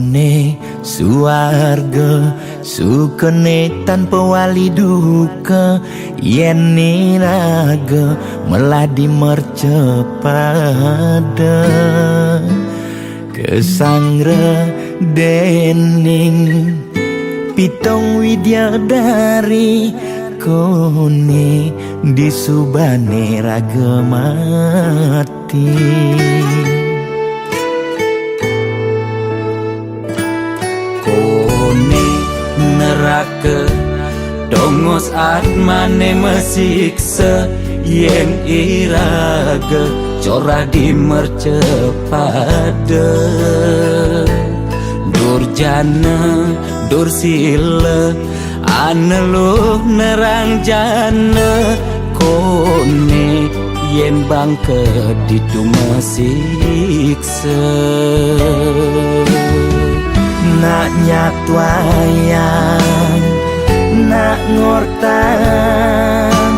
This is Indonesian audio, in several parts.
Kone suarga sukene tanpa wali duka, yen niraga meladi mercepada kesangre dening pitong widyadari. Kone disubane raga mati. Kone neraka dongos atmane mesiksa, yen iraga corah di mercepada. Durjana dursila aneluh nerang jana. Kone yen bangke ditu mesiksa. Nak nyatwayang nak ngortang,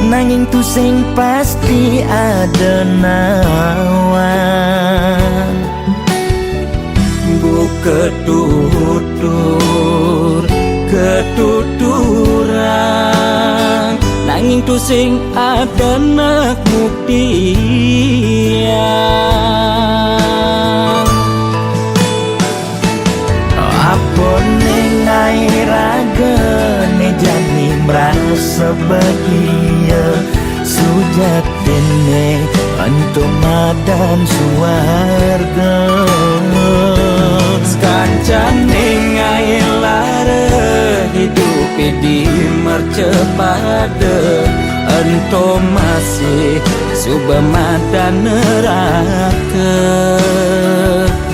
nanging tu sing pasti ada nawan. Buka tutur ketuturan, nanging tu sing ada nak buktian. Apa nengai raga ne jani merasa bahagia, sujatene antum madan suarga. Sekancan nengai lara hidup di mercepada, antum masih subamadan neraka.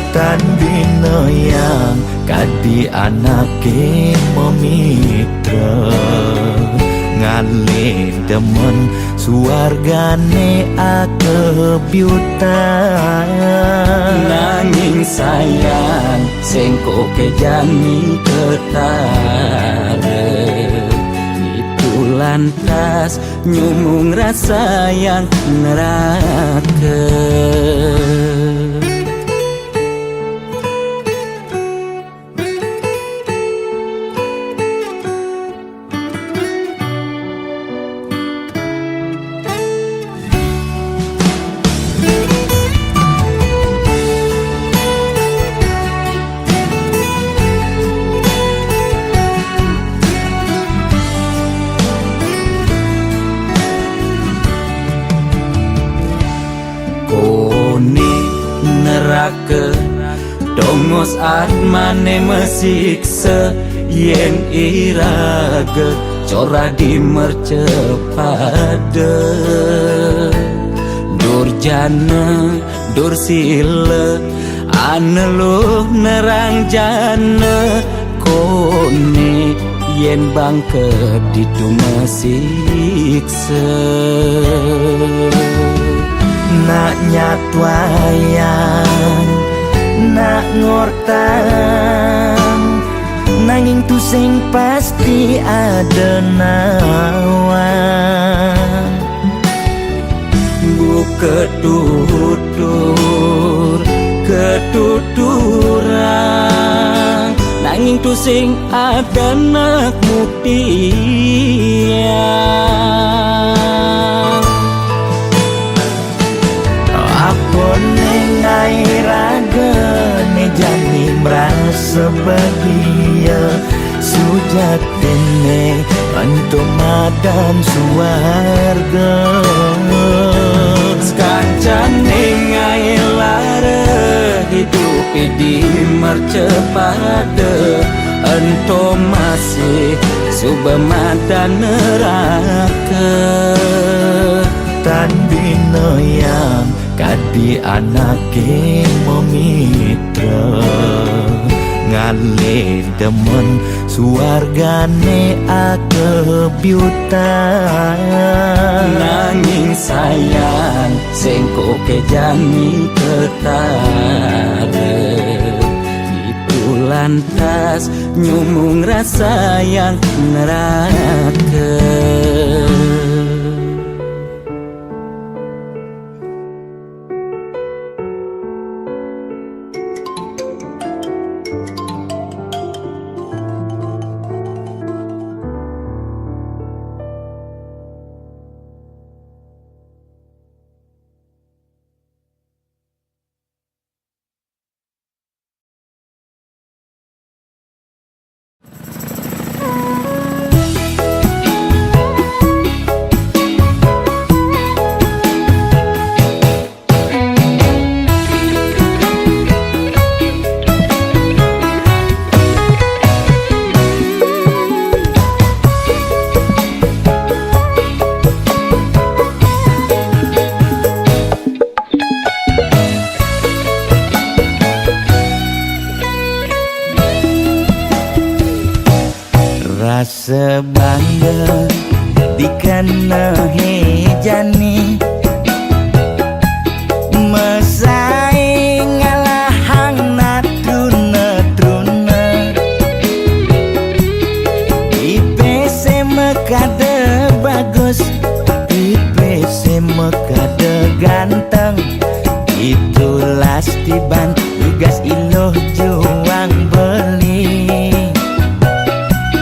Tan bina yang kadi anake memitra, ngale demen suargane akebyutan. Nanging sayang sengko kejani ketara, itu lantas nyumung rasa yang neraka. Kone neraka dongos atmane mesiksa, yen iraga corah di mercepada. Durjana dursila aneluh nerang jana. Kone yen bangke ditu mesiksa. Nak nyatwayang nak ngortang, nanging tu sing pasti ada nawan. Buka tutur ketuturan, nanging tu sing ada nak buktian. Apa nengai raga ne jani merasa bahagia, sujatene antum madan suarga. Sekancan nengai lara hidup di mercepada, antum masih subamadan neraka. Tan bina yang kadi anake memitra, ngale demen suargane akebyutan. Nanging sayang sengko kejani ketara, itu lantas nyumung rasa yang neraka. Rasa bangga dikena hejani mesaing ngalahang natruna-truna IPC mekade bagus IPC mekade ganteng itulah tiban tugas iloh juang beli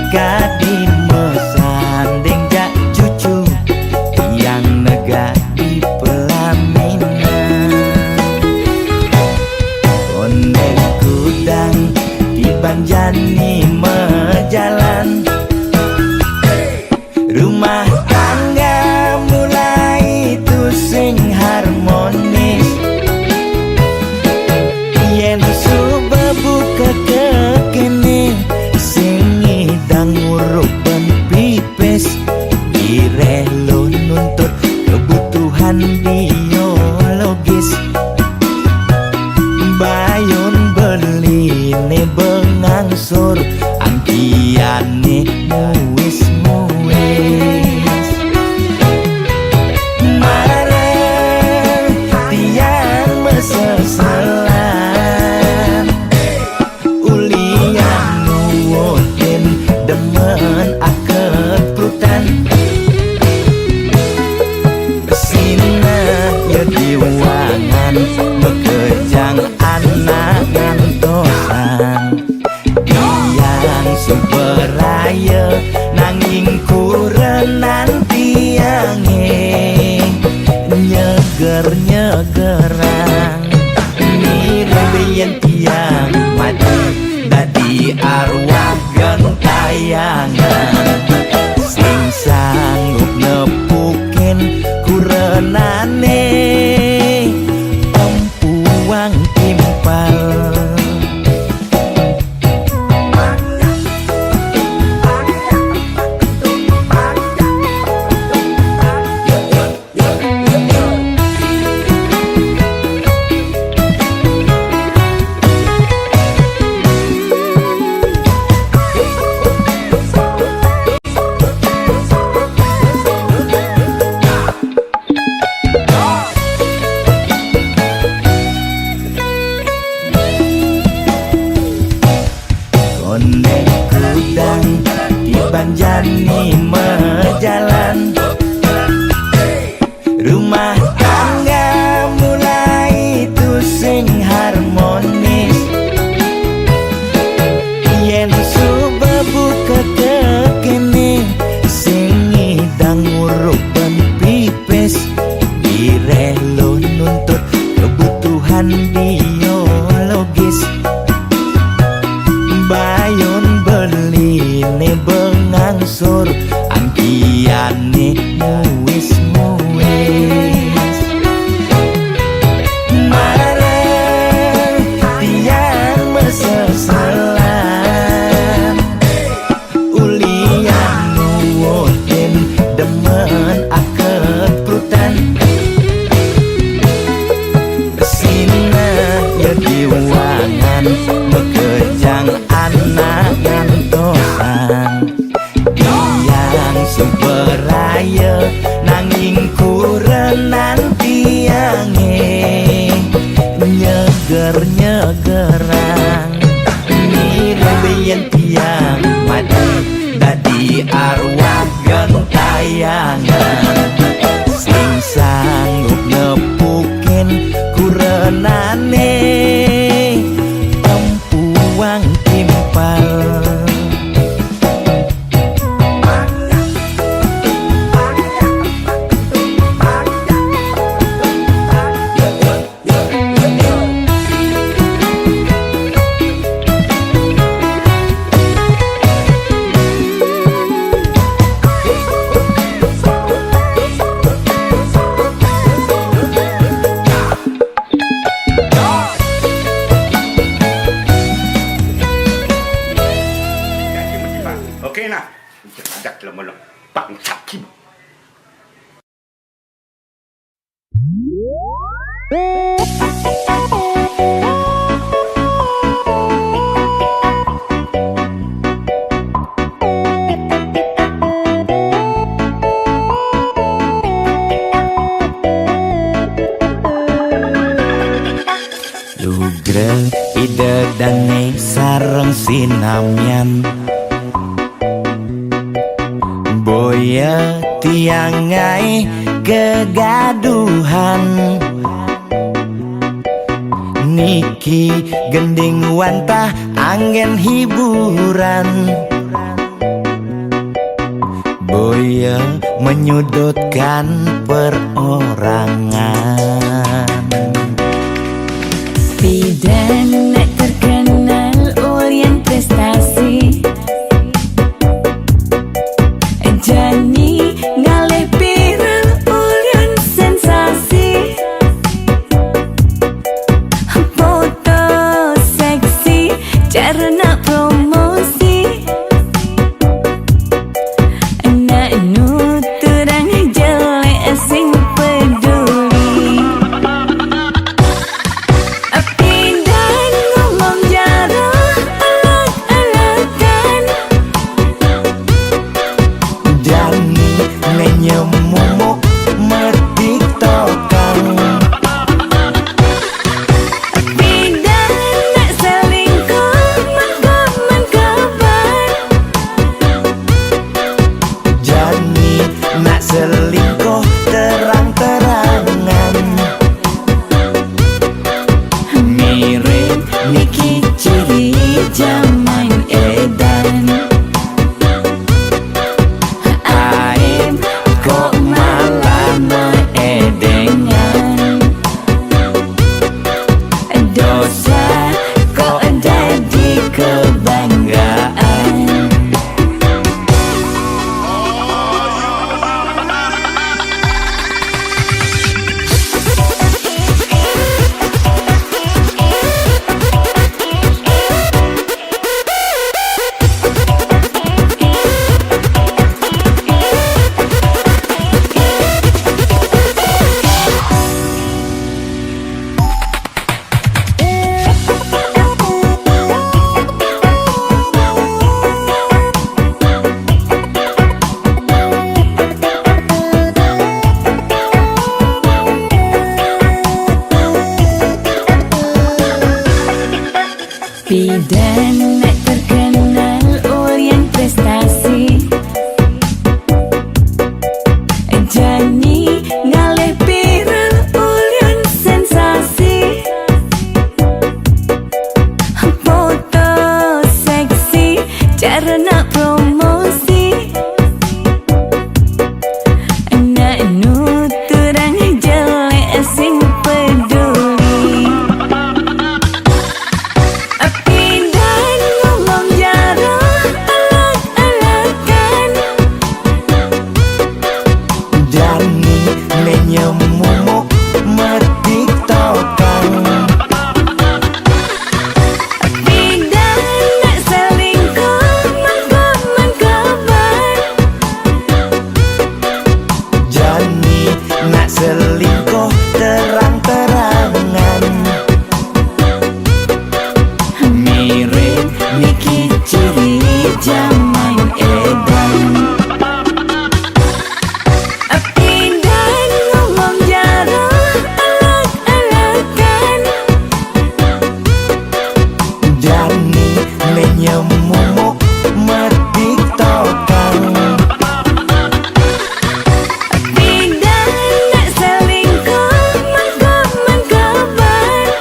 Kadi mesanding jak cucu yang nega di pelaminan Ondeng kudang di banjani mejalan Rumah tangga mulai tusing harmonis Yen subebuka kekene nguruk ban pipes direlo nuntut kebutuhan biologis bayon beli ne bengangsur angkiane muis marah tiang meseselan ulian nuwutin demen akep prutan Sina ya diwangan bekejang anak ngantosan Diang suberaya nanging kurenan tiange Nyeger-nyegerang Nirembeyan tiang mati dadi arwah gentayangan sing sanggup nepukin kurenane empuang timpal Ondeng kudang di banjani mejalan Rumah tangga mulai tusing harmonis Yen subebuka kekene sing ngidang nguruk ban pipes direlo nuntut kebutuhan biologis bayon beli ne bengangsur angkiane kena. Jadak lemah bangsat kim. Lugre ide dange sareng sinamyan boya tiangai kegaduhan niki gending wantah angin hiburan boya menyudutkan perorangan. Bidan terkenal Orient prestasi Jani ngalih viral Orient sensasi foto seksi cara nak promosi nak nuturang jelek sing peduli. Bidan ngomong jarah alak-alakan Dani menyemumuk mertiktokan Bidan nak selingkuh mangkap-mangkapan Jani nak selingkuh terang-terangan Mirip Niki ciri zaman edan Aim kok malah meedengan Dosa kok jadi kebanggaan Bidan terkenal Orient prestasi Jani ngalih viral Orient sensasi foto seksi cara nak promosi nak nuturang jelek sing peduli. Bidan ngomong jarah alak-alakan Dani menyemumuk mertiktokan Bidan nak selingkuh mangkap-mangkapan Jani nak selingkuh terang-terangan Mirip Niki ciri zaman edan Bidan ngomong jarah alak-alakan Dani menyemumuk mertiktokan Bidan nak selingkuh mangkap-mangkapan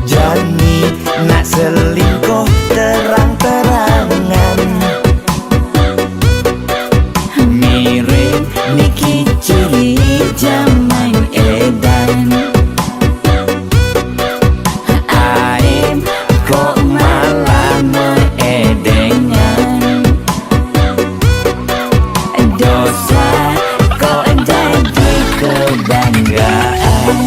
Jani nak selingkuh terang-terangan Mirip Niki ciri zaman edan Aim kok malah meedengan Dosa kok jadi kebanggaan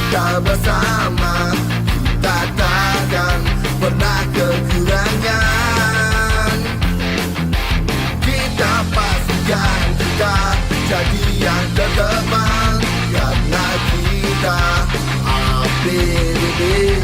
kita bersama, kita takkan pernah kekurangan. Kita pastikan kita jadi yang terdepan, karena kita APDB.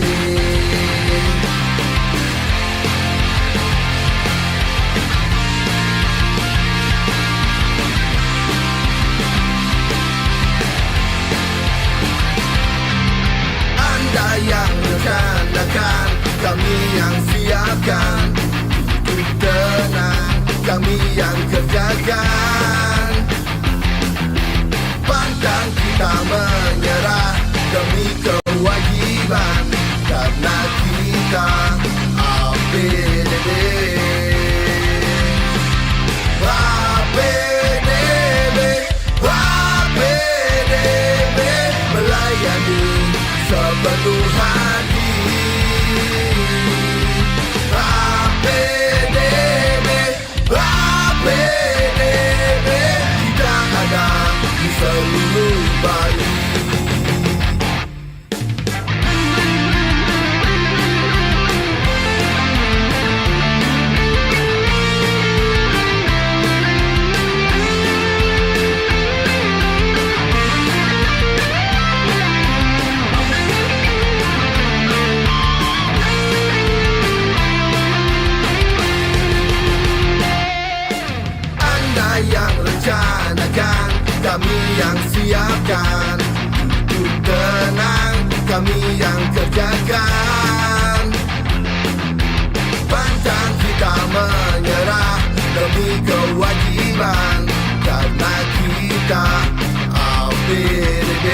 Anda yang rencanakan, kami yang siapkan. Hidup tenang, kami yang kerjakan. Pantang kita menyerah demi kewajiban, karena kita APDB. APDB, APDB, melayani sepenuh hati. APDB, APDB, kita ada di seluruh Bali. Yang rencanakan, kami yang siapkan. Hidup tenang, kami yang kerjakan. Pantang kita menyerah demi kewajiban, karena kita APDB.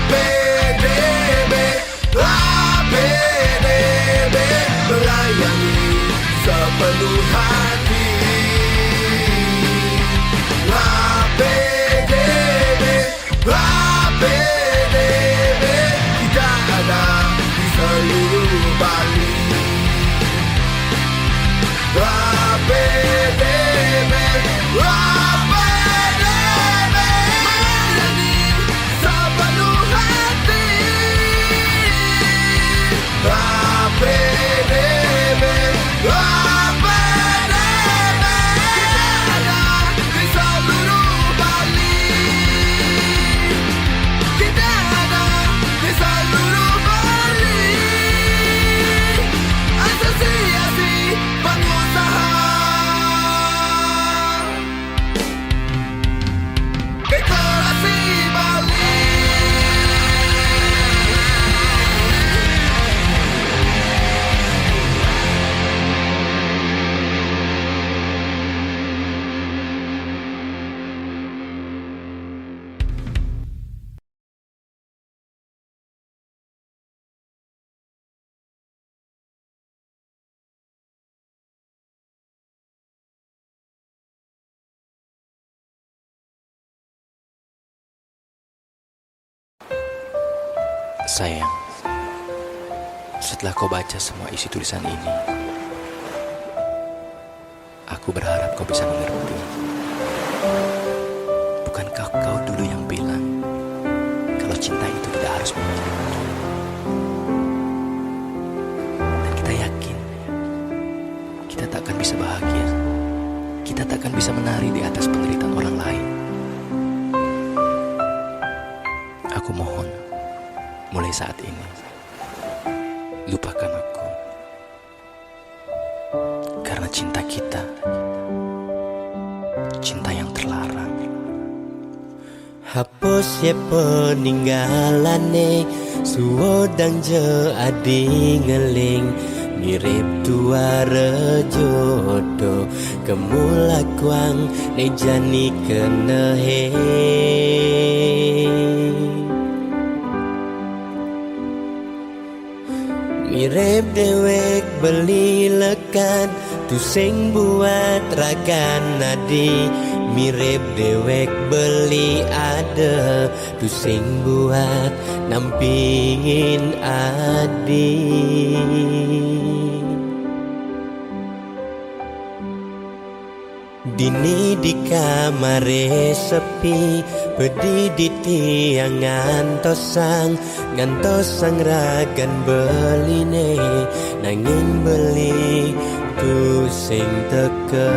APDB, APDB, melayani sepenuh hati. APDB, APDB, kita ada di seluruh Bali. APDB, APDB, melayani sepenuh hati. APDB, APDB, ada di seluruh Bali. Kita ada di seluruh Bali. Asosiasi Pengusaha Dekorasi Bali. Sayang, setelah kau baca semua isi tulisan ini, aku berharap kau bisa mengerti. Bukankah kau dulu yang bilang kalau cinta itu tidak harus mungkin? Dan kita yakin kita tak akan bisa bahagia, kita tak akan bisa menari di atas penderitaan orang lain. Aku mohon, mulai saat ini, lupakan aku. Karena cinta kita, cinta yang terlarang. Hapus ye peninggalane, suodang je adi ngeling. Mirip tua rejodo, kemulakwang nejani kenehe. Mirip dewek beli lekat, tu sing buat rakan nadi. Mirip dewek beli ada, tu sing buat nampingin adi. Dini di kamar sepi, pedih di tiang ngantosang ragan beline, nanging beli tu sing teke.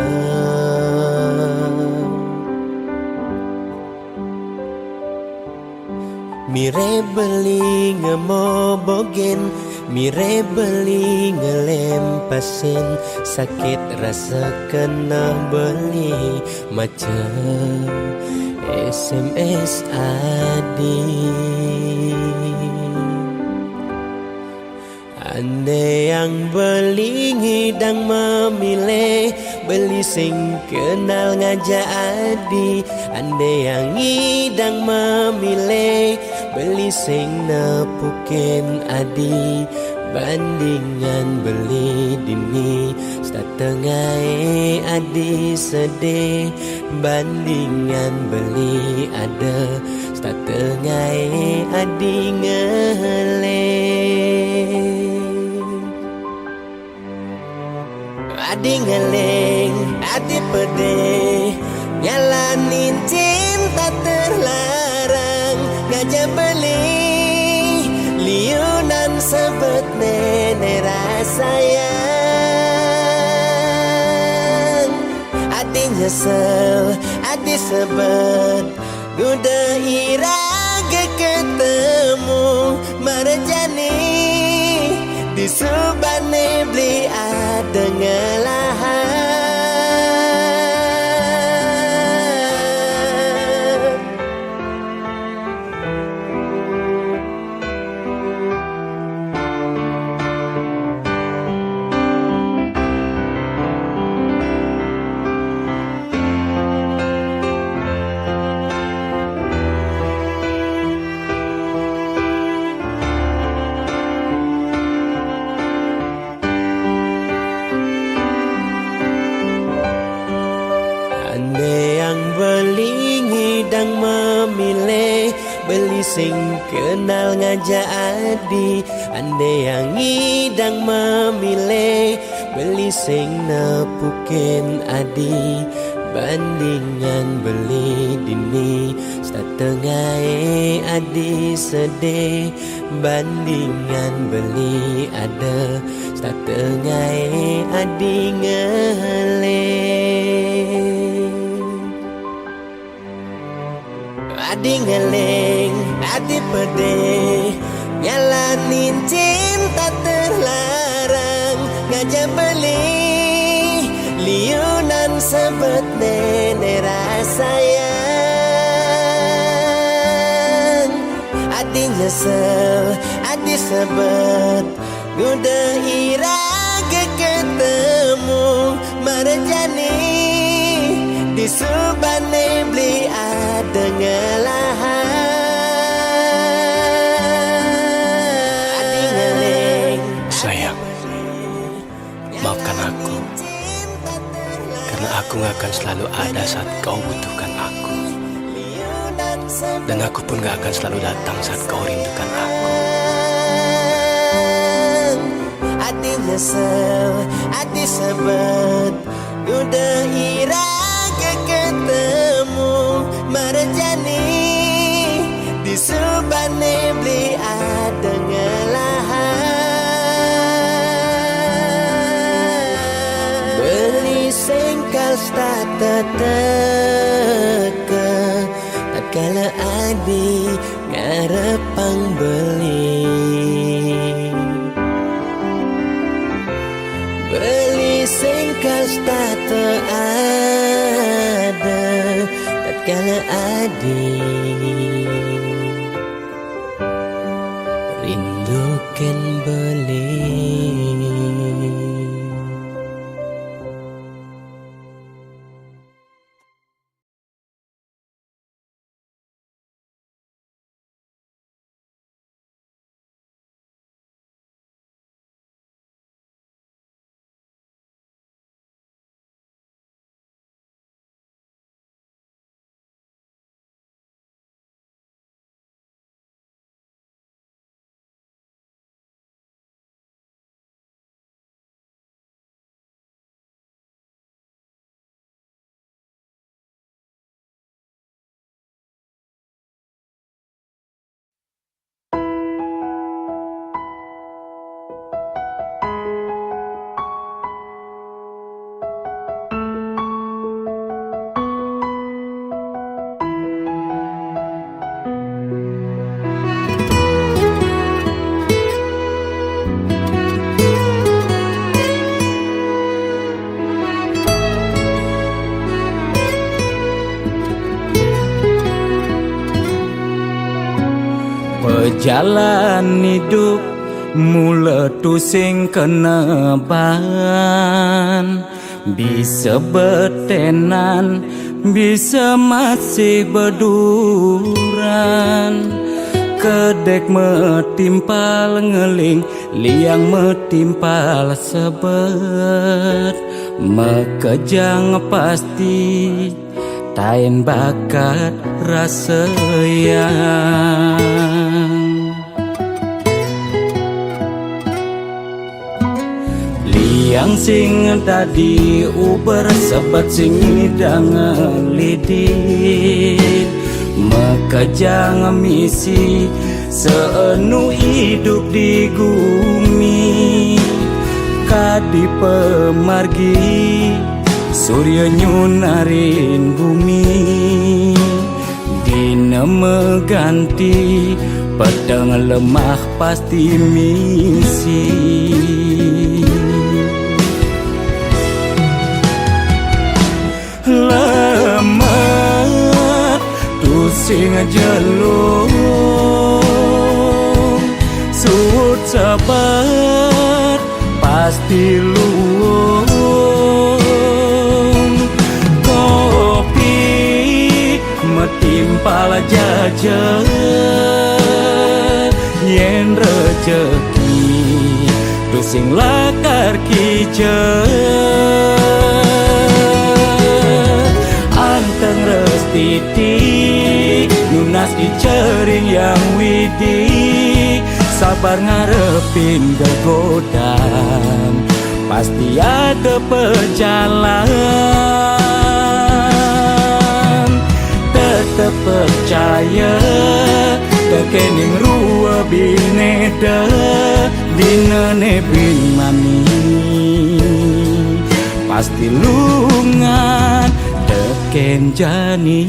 Mire beli ngemobogen, mire beli ngelempasin, sakit rasa kena beli macam SMS adik. Andai yang beli ngidang memilih, beli sing kenal ngajak adi. Andai yang ngidang memilih, beli sing nepukin adi. Bandingan beli dini, setengah adi sedih. Bandingan beli ada, setengah adi ngeleng. Adi ngeleng, adi pedih, nyalanin cinta terlarang, ngajak beli liunan sebet nenek rasayang. Adi nyesel, adi sebet, udah iraga ketemu marjani. Di subane beli ada ngelahan. Andai yang beli ngidang memilih, beli sing kenal ngajak adi. Andai yang ngidang memilih, beli sing nepukin adi. Bandingan beli dini, setengah adi sedih. Bandingan beli ada, setengah adi ngeleng. Adi ngeleng, adi pedih, nyalanin cinta terlarang, ngajak beli liunan sebet nenek rasayang. Adi nyesel, adi sebet, udah iraga ketemu marjani. Di subane beli ada ngelahan. Adi ngeleng, Sayang, maafkan aku, karena aku gak akan selalu ada saat kau butuhkan aku. Dan aku pun gak akan selalu datang saat kau rindukan aku. Adi nyesel, adi sebet, udah iraga ketemu marjani. Di subane beli ada ngelahan. Beli sengkal stata teka, tak kala adi ngarepang beli. Beli sengkal stata ada, tak kala adi rindukan beli. jalan hidup mula tusing keneban, bisa betenan, bisa masih berduran. Kedek metimpal ngeling, liang metimpal sebet. Mekejang pasti, tain bakat rasa yang. Liang sing tadi uber sebat sing hidang lidit. Mekejang misi seenu hidup di bumi. Kadi pemargi surya nyunarin bumi. Dina meganti pedang lemah pasti misi. Lemah tusing jelung, sud sabar pasti luung. Kopi metimpal jajan, yen rejeki tusing lakar kijen. Anteng restiti nunas dicering yang widi. Sabar ngarepin gegodan, pasti ada pejalan. Tetep percaya kekening rua bineda dinane bin mami. Pasti lungan teken jani.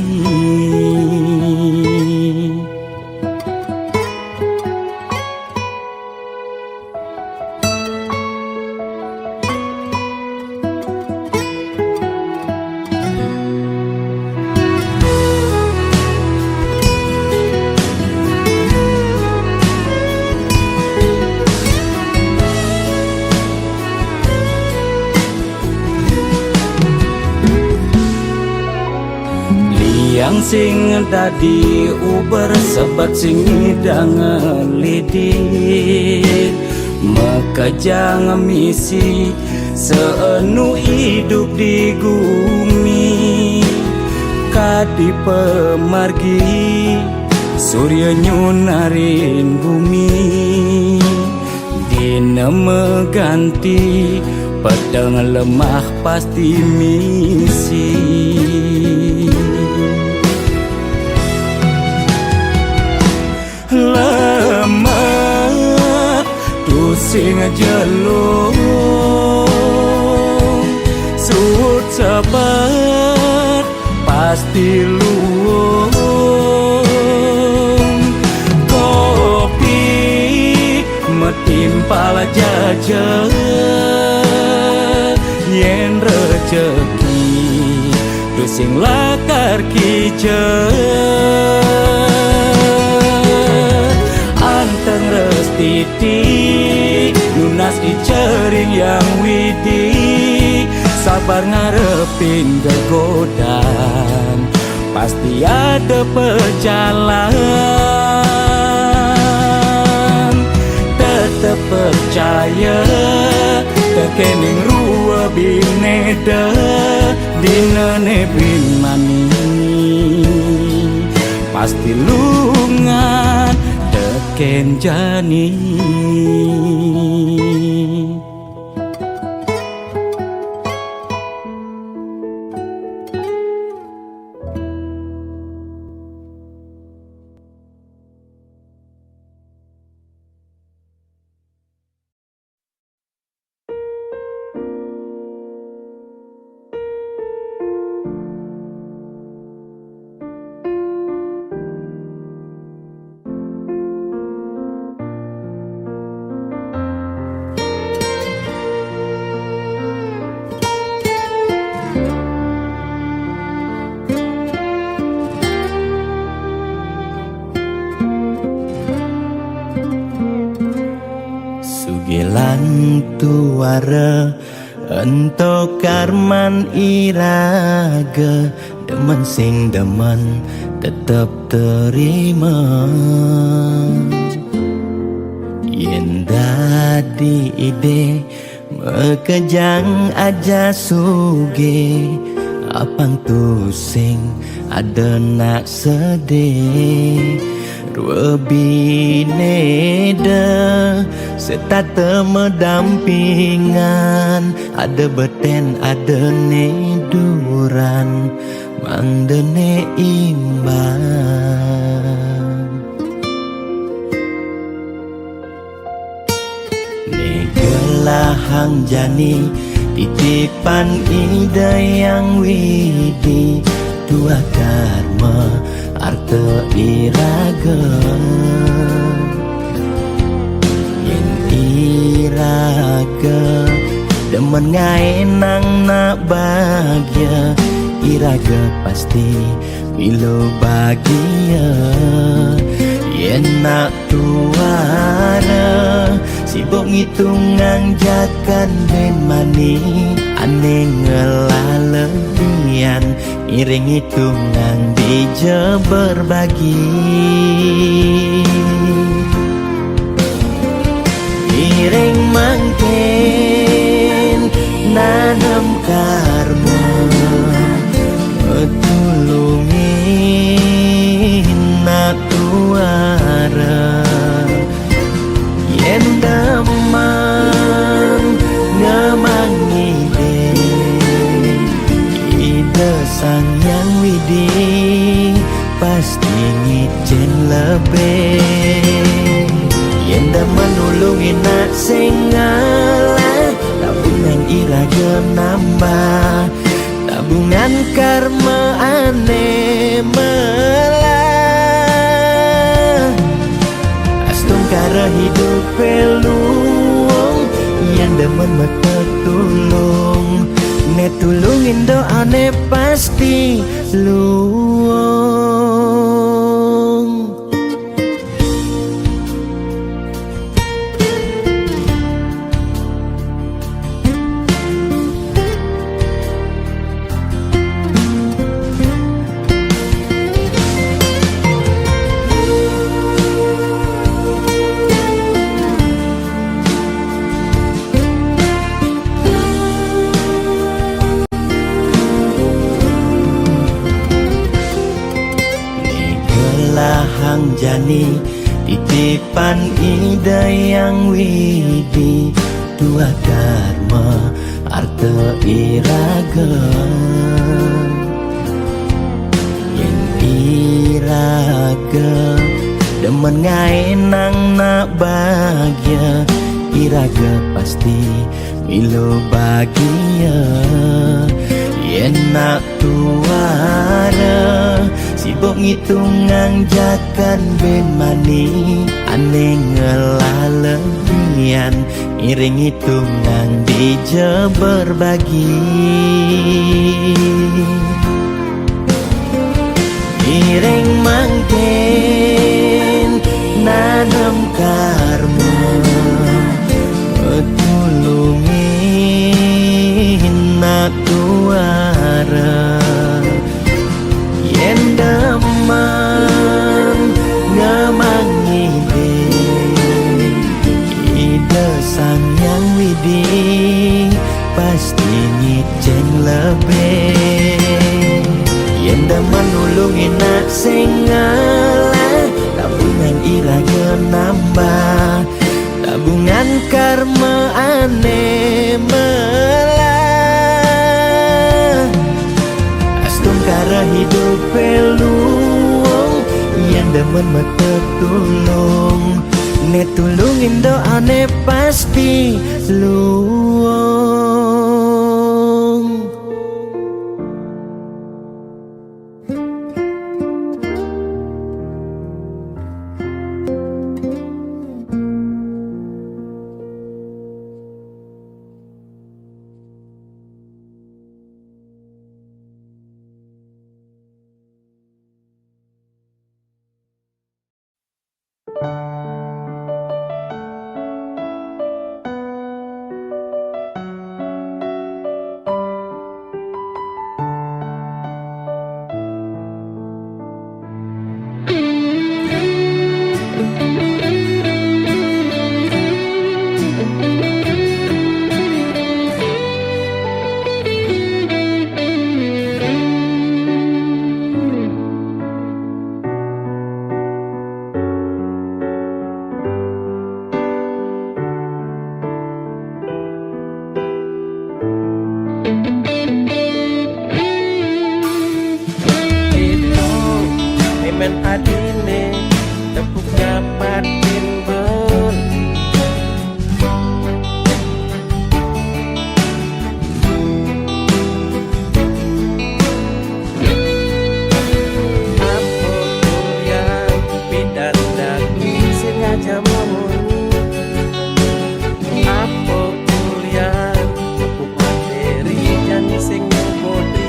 Yang sing tadi uber sebat sing hidang lidit. Mekejang misi seenu hidup di bumi. Kadi pemargi surya nyunarin bumi. Dina meganti pedang lemah pasti misi. Lemah tusing jelung, sud sabar pasti luung. Kopi metimpal jajan, yen rejeki tusing lakar kijen. Anteng restiti nunas dicering yang widi. Sabar ngarepin gegodan, pasti ada pejalan. Tetep percaya kekening rua bineda dinane bin mani. Pasti lungan teken jani. suara Ento karman iraga Demen sing demen tetep terima Yen dadi ide mekejang aja suge Apang tu sing ada nak sedih Dua bineda serta temedampingan Ada beten ada neduran Mang dene imbang Negelahang jani titipan ida yang widi Dua dharma arta iraga Yen iraga demen ngaenang nak bahagia Iraga pasti bilo bahagia Yen nak tuara sibuk ngitungan jakan ben mani Ane ngelalebian iring hitungan dija berbagi Iring mangken nanam karma Tulungin nak tuara Yen damang ngamang ide sang yang widi pasti ngicen lebih Yen daman nulungin nak sing ngalah tabungan iraga nambah tabungan karma ane melah Astung kara hidup peluang yang demen mata tulung Ne tulungin doane pasti luang Hang jani titipan ida yang widi Dua dharma arta iraga Yen iraga demen ngaenang nak bahagia Iraga pasti milo bahagia Yen nak tuara sibuk ngitungan jakan ben mani Ane ngelalebian iring hitungan dija berbagi Iring mangken nanam karma Tulungin nak tuara Yen damang ngamang ide sang yang widi pasti ngiceng lebih Yen daman nulungin nak sing ngalah tabungan iraga nambah tabungan karma ane melah Astung kara hidup peluang yang demen mata tulung Ne tulungin doane pasti luang ngan adine tepuknya patin beli. Apa kuliah pindah daki sengaja memuni. Apa kuliah tepuk materi nyanyi sing bodi.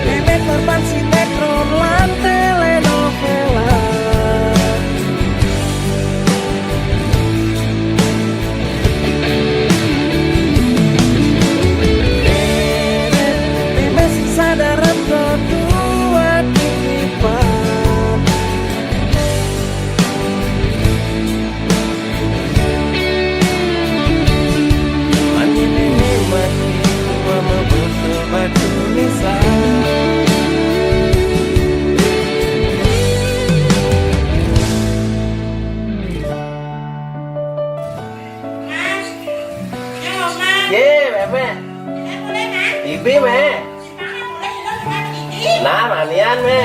Bebek korban sinetron lan telenovela. Bebek siksa darat kedua titipan. Mani nene mati mama butuh batu nisan. Ye mẹ TV mẹ Nah manian mẹ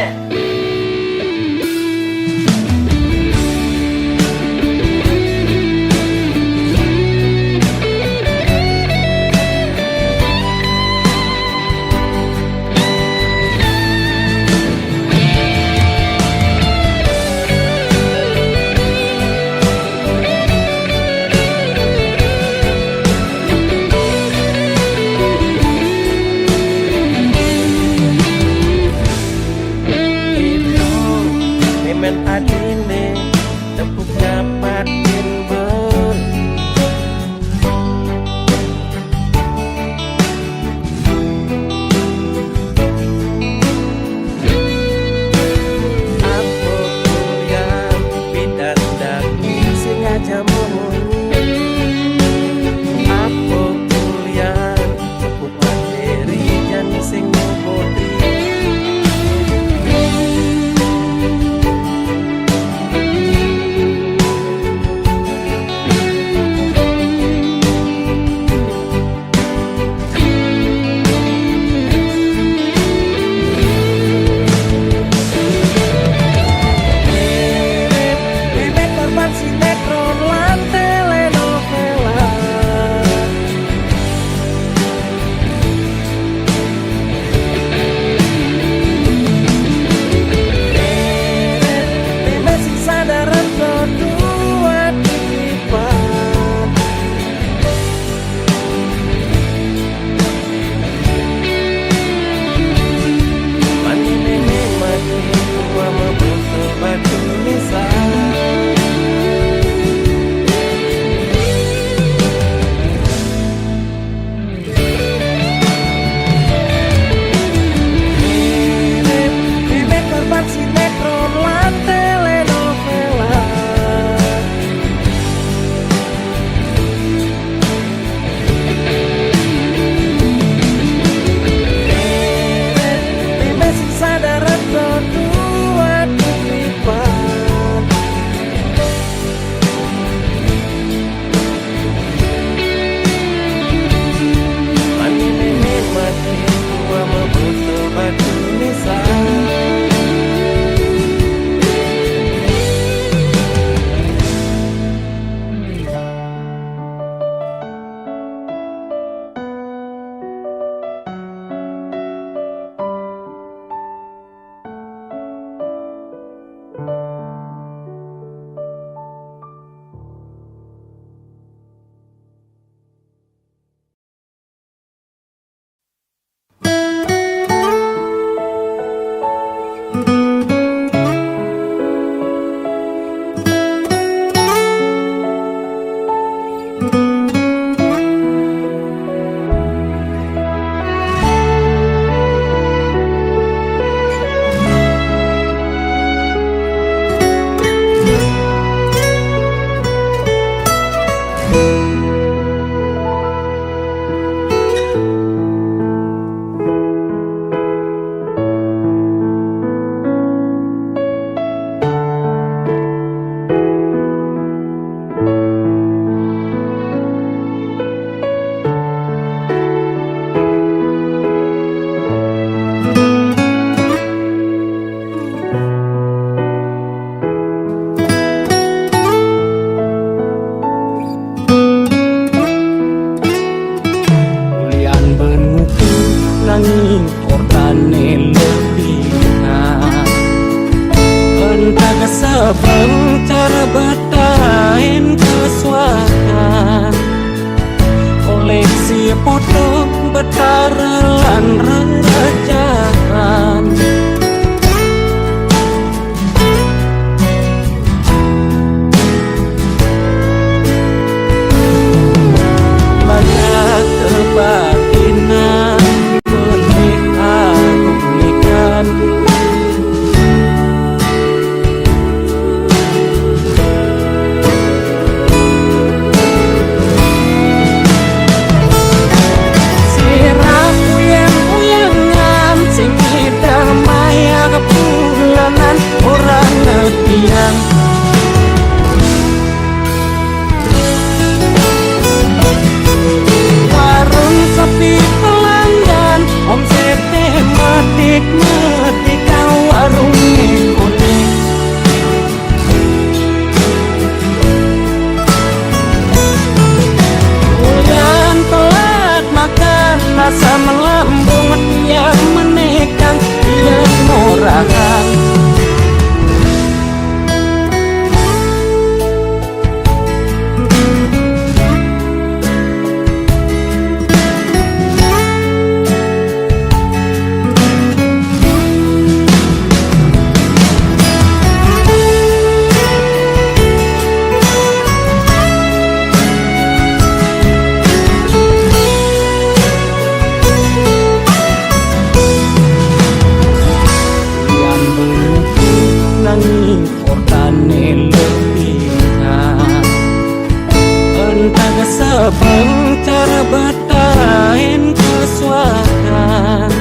Sebentar bertahan kesuatan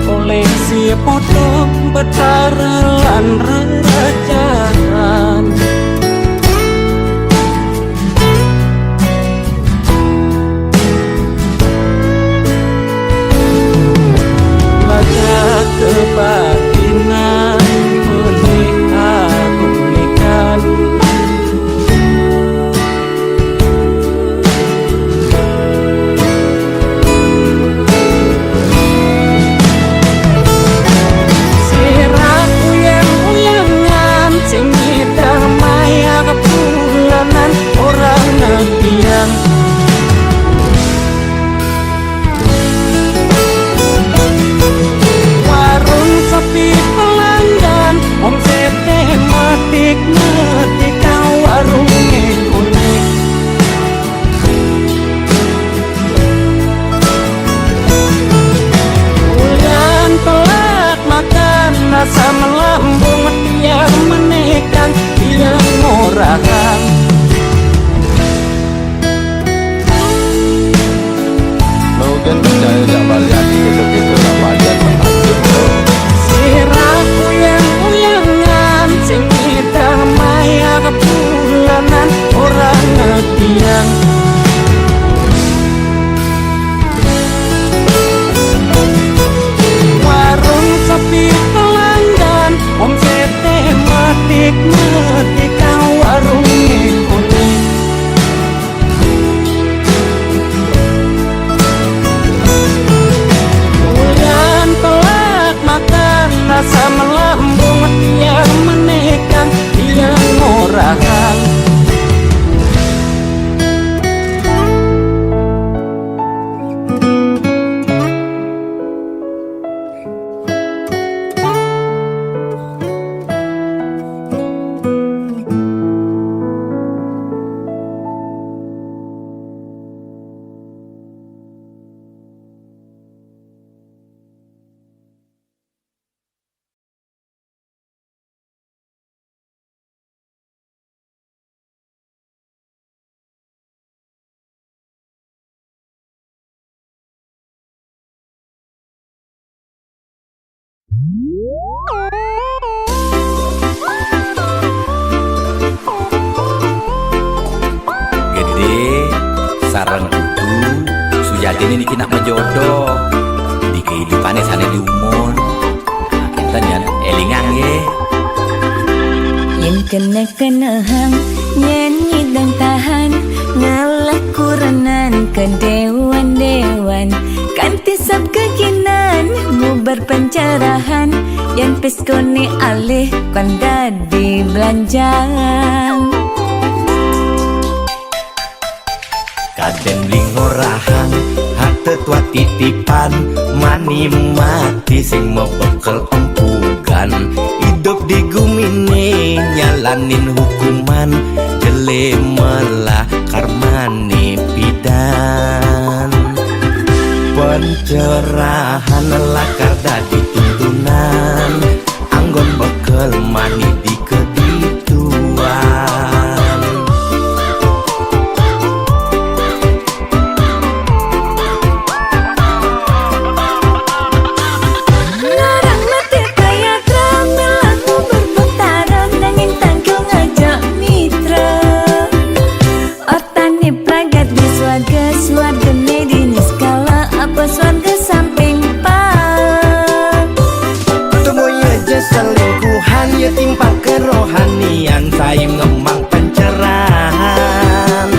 koleksi foto betara lan rerajaan. Baca kebatinan boleh aku berikan. Siraku yang uyangan sing damai kepulanan orang nebiang. Warung sepi pelanggan, omset tematik metika warung unik. Bulan telat makan, rasa melambung tiang menekan tiang morakan. Mungkin percaya tak balik gitu tak balik Siraku yang uyangan sing damai kepulanan orang ngetiang. Warung sepi pelanggan, omset tematik metika warung unik. Bulan telat makan, rasa melambung tiang menekan tiang morakan. Gede sarang kudu sujatine niki nak mejodoh di kehidupane sana di umur. Kita nyan elingan ye. Yen kena hang nyanyi dan tahan ngalah kuranan ke dewan-dewan kanti sab kekinan mu berpencerahan yang peskoni alih kanda di belanjang. Kadang lingorahan hate tua titipan mani mati sing mau bekel empugan. Hidup di gumine nyalanin hukuman jele melah karmane pidan. Pencerahan lakar dadi tuntunan anggon bekel mani di kedituan. Larang mati kaya teramelahu berbentaran nanging tangkil ngajak mitra. Otani pragat di swarga, swarga medini skala apa swarga samping pak. Semuanya aja selingkuhan ya timpa kerohanian saim ngemang pencerahan.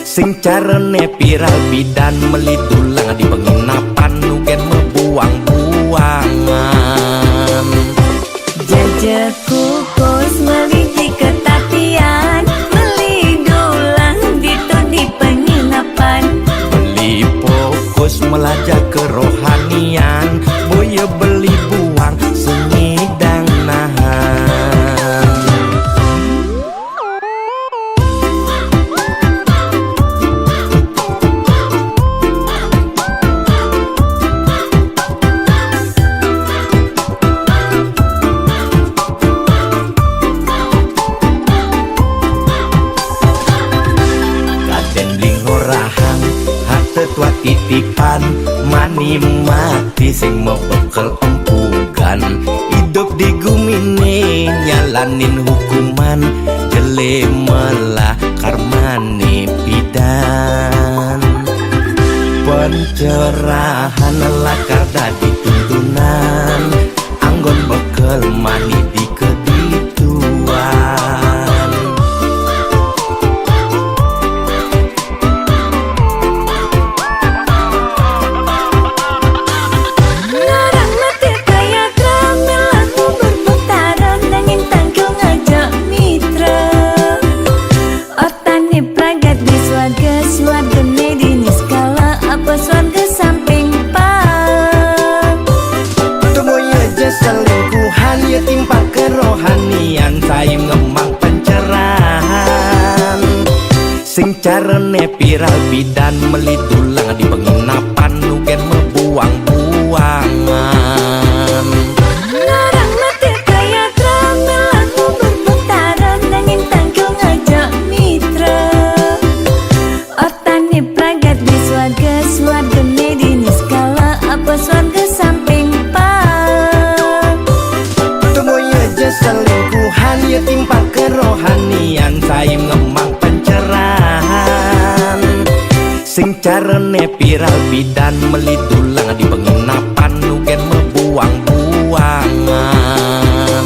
Sing carane viral bidan melitulang di penginapan nugen membuang-buangan. Jajak kukus meliti ketapian, beli dulang dito di penginapan. Beli fokus melajak kerohanian, boya beli buang sengidang nahan. titipan mani mati sing mau bekel empugan hidup di gumine nyalanin hukuman jelemelah karmane pidan pencerahan lakar dadi tuntunan anggon bekel mani di kedituan Larang mati kaya tramel lagu berputaran nanging tangkil ngajak mitra Otane pragat di swarga swargane di niskala apa swarga samping pang Temoy aja selingkuhan ya timpa kerohanian saim ngemang pencerahan sing carane viral bidan melidulang di penginapan nugen mebuang-buangan Larang mati kaya tramel lagu berputaran nanging tangkil ngajak mitra Otane pragat di swarga swargane di niskala apa swarga samping pang Temoy aja selingkuhan ya timpa kerohanian saim ngemang pencerahan sing carane viral bidan melidulang di penginapan nugen mebuang-buangan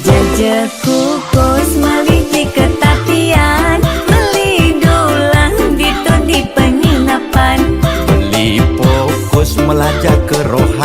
Jajak kukus malih di ketatian Beli dulang di penginapan beli fokus melajak kerohanian